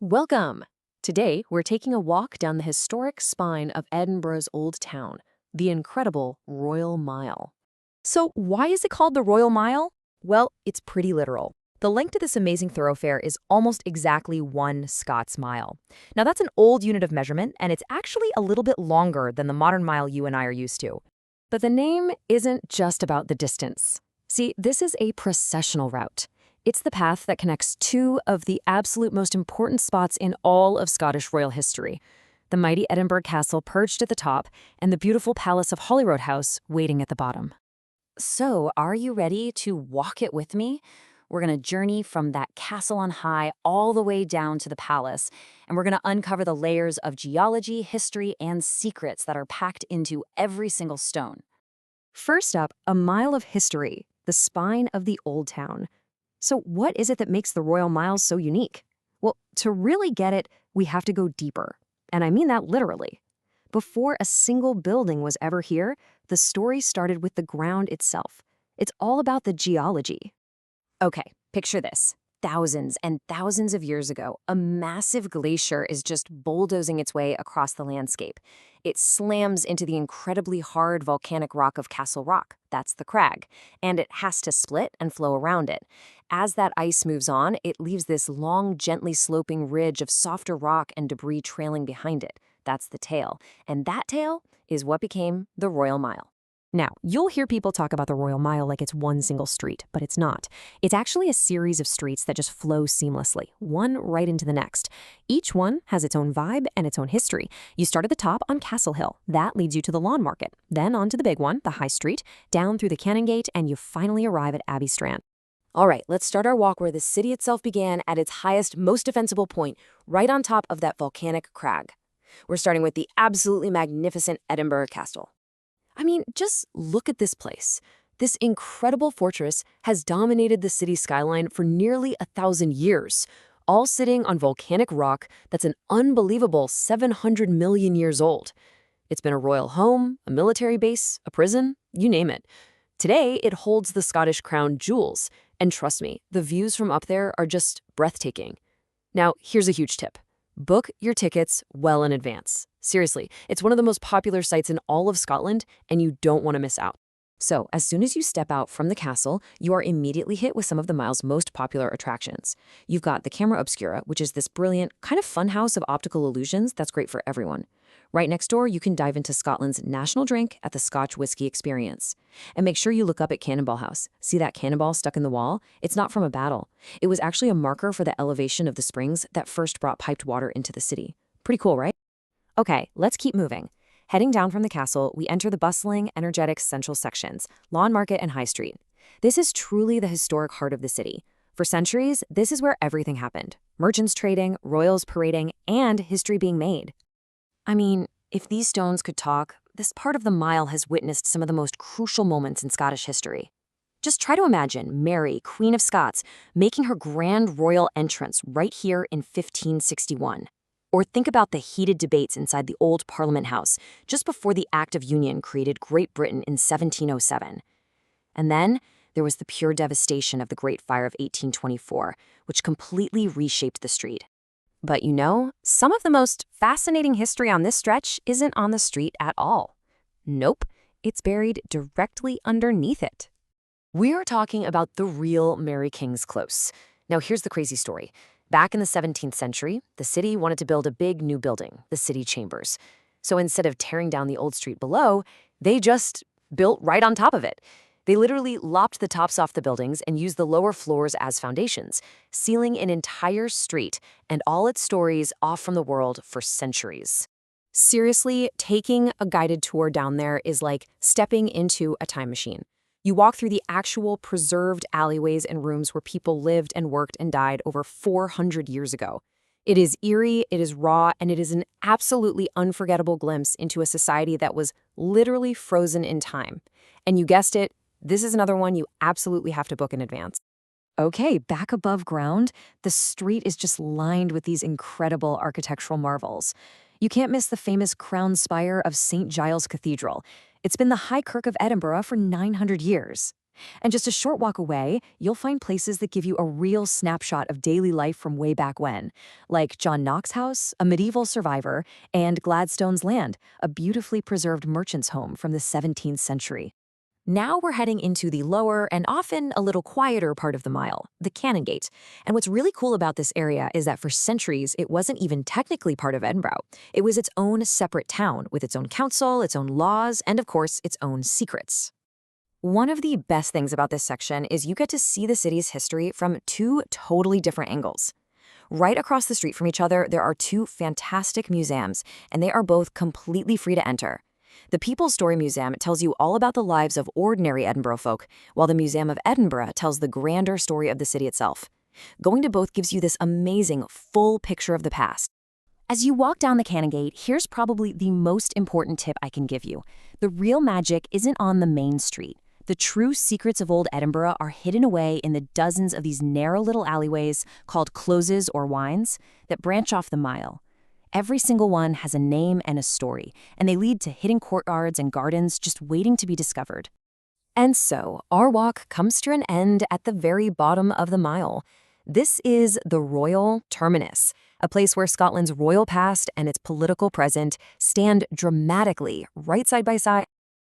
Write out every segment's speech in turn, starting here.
Welcome! Today, we're taking a walk down the historic spine of Edinburgh's Old Town, the incredible Royal Mile. So, why is it called the Royal Mile? Well, it's pretty literal. The length of this amazing thoroughfare is almost exactly 1 Scots mile. Now, that's an old unit of measurement, and it's actually a little bit longer than the modern mile you and I are used to. But the name isn't just about the distance. See, this is a processional route. It's the path that connects two of the absolute most important spots in all of Scottish royal history: the mighty Edinburgh Castle perched at the top and the beautiful Palace of Holyroodhouse waiting at the bottom. So, are you ready to walk it with me? We're going to journey from that castle on high all the way down to the palace, and we're going to uncover the layers of geology, history, and secrets that are packed into every single stone. First up, a mile of history, the spine of the Old Town. So what is it that makes the Royal Mile so unique? Well, to really get it, we have to go deeper. And I mean that literally. Before a single building was ever here, the story started with the ground itself. It's all about the geology. Okay, picture this. Thousands and thousands of years ago, a massive glacier is just bulldozing its way across the landscape. It slams into the incredibly hard volcanic rock of Castle Rock. That's the crag. And it has to split and flow around it. As that ice moves on, it leaves this long, gently sloping ridge of softer rock and debris trailing behind it. That's the tail. And that tail is what became the Royal Mile. Now, you'll hear people talk about the Royal Mile like it's one single street, but it's not. It's actually a series of streets that just flow seamlessly, one right into the next. Each one has its own vibe and its own history. You start at the top on Castle Hill. That leads you to the Lawn Market. Then on to the big one, the High Street, down through the Cannon Gate, and you finally arrive at Abbey Strand. All right, let's start our walk where the city itself began at its highest, most defensible point, right on top of that volcanic crag. We're starting with the absolutely magnificent Edinburgh Castle. I mean, just look at this place. This incredible fortress has dominated the city skyline for nearly 1,000 years, all sitting on volcanic rock that's an unbelievable 700 million years old. It's been a royal home, a military base, a prison, you name it. Today, it holds the Scottish crown jewels, and trust me, the views from up there are just breathtaking. Now, here's a huge tip. Book your tickets well in advance. Seriously, it's one of the most popular sites in all of Scotland, and you don't want to miss out. So, as soon as you step out from the castle, you are immediately hit with some of the mile's most popular attractions. You've got the Camera Obscura, which is this brilliant, kind of fun house of optical illusions that's great for everyone. Right next door, you can dive into Scotland's national drink at the Scotch Whisky Experience. And make sure you look up at Cannonball House. See that cannonball stuck in the wall? It's not from a battle. It was actually a marker for the elevation of the springs that first brought piped water into the city. Pretty cool, right? Okay, let's keep moving. Heading down from the castle, we enter the bustling, energetic central sections, Lawn Market and High Street. This is truly the historic heart of the city. For centuries, this is where everything happened. Merchants trading, royals parading, and history being made. I mean, if these stones could talk, this part of the mile has witnessed some of the most crucial moments in Scottish history. Just try to imagine Mary, Queen of Scots, making her grand royal entrance right here in 1561. Or think about the heated debates inside the old Parliament House just before the Act of Union created Great Britain in 1707. And then there was the pure devastation of the Great Fire of 1824, which completely reshaped the street. But you know, some of the most fascinating history on this stretch isn't on the street at all. Nope, it's buried directly underneath it. We're talking about the real Mary King's Close. Now here's the crazy story. Back in the 17th century, the city wanted to build a big new building, the city chambers. So instead of tearing down the old street below, they just built right on top of it. They literally lopped the tops off the buildings and used the lower floors as foundations, sealing an entire street and all its stories off from the world for centuries. Seriously, taking a guided tour down there is like stepping into a time machine. You walk through the actual preserved alleyways and rooms where people lived and worked and died over 400 years ago. It is eerie, it is raw, and it is an absolutely unforgettable glimpse into a society that was literally frozen in time. And you guessed it, this is another one you absolutely have to book in advance. Okay, back above ground, the street is just lined with these incredible architectural marvels. You can't miss the famous crown spire of St. Giles Cathedral. It's been the High Kirk of Edinburgh for 900 years. And just a short walk away, you'll find places that give you a real snapshot of daily life from way back when, like John Knox's house, a medieval survivor, and Gladstone's Land, a beautifully preserved merchant's home from the 17th century. Now we're heading into the lower and often a little quieter part of the mile, the Canongate. And what's really cool about this area is that for centuries, it wasn't even technically part of Edinburgh. It was its own separate town with its own council, its own laws, and of course, its own secrets. One of the best things about this section is you get to see the city's history from two totally different angles. Right across the street from each other, there are two fantastic museums, and they are both completely free to enter. The People's Story Museum tells you all about the lives of ordinary Edinburgh folk, while the Museum of Edinburgh tells the grander story of the city itself. Going to both gives you this amazing, full picture of the past. As you walk down the Canongate, here's probably the most important tip I can give you. The real magic isn't on the main street. The true secrets of old Edinburgh are hidden away in the dozens of these narrow little alleyways called closes or wynds that branch off the mile. Every single one has a name and a story, and they lead to hidden courtyards and gardens just waiting to be discovered. And so, our walk comes to an end at the very bottom of the mile. This is the Royal Terminus, a place where Scotland's royal past and its political present stand dramatically right side by side.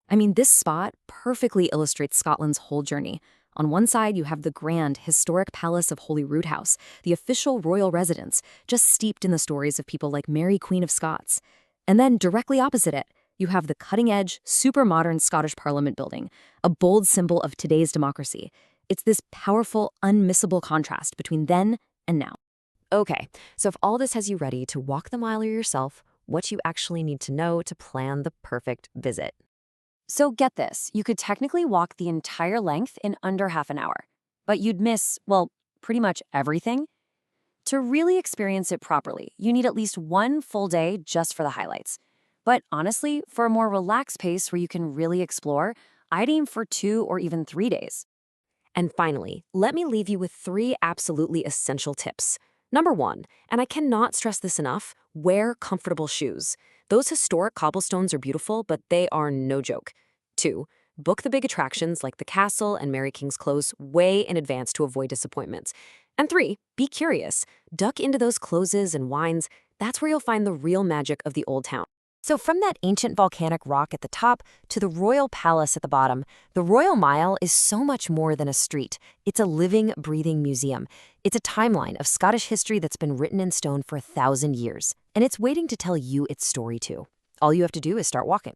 I mean, this spot perfectly illustrates Scotland's whole journey. On one side, you have the grand, historic Palace of Holyroodhouse, the official royal residence, just steeped in the stories of people like Mary, Queen of Scots. And then, directly opposite it, you have the cutting-edge, super modern Scottish Parliament building, a bold symbol of today's democracy. It's this powerful, unmissable contrast between then and now. Okay, so if all this has you ready to walk the mile yourself, what you actually need to know to plan the perfect visit. So get this, you could technically walk the entire length in under half an hour, but you'd miss, well, pretty much everything. To really experience it properly, you need at least one full day just for the highlights. But honestly, for a more relaxed pace where you can really explore, I'd aim for 2 or even 3 days. And finally, let me leave you with 3 absolutely essential tips. Number 1, and I cannot stress this enough, wear comfortable shoes. Those historic cobblestones are beautiful, but they are no joke. 2, book the big attractions like the castle and Mary King's Close way in advance to avoid disappointments. And 3, be curious. Duck into those closes and wynds. That's where you'll find the real magic of the old town. So from that ancient volcanic rock at the top to the royal palace at the bottom, the Royal Mile is so much more than a street. It's a living, breathing museum. It's a timeline of Scottish history that's been written in stone for 1,000 years. And it's waiting to tell you its story too. All you have to do is start walking.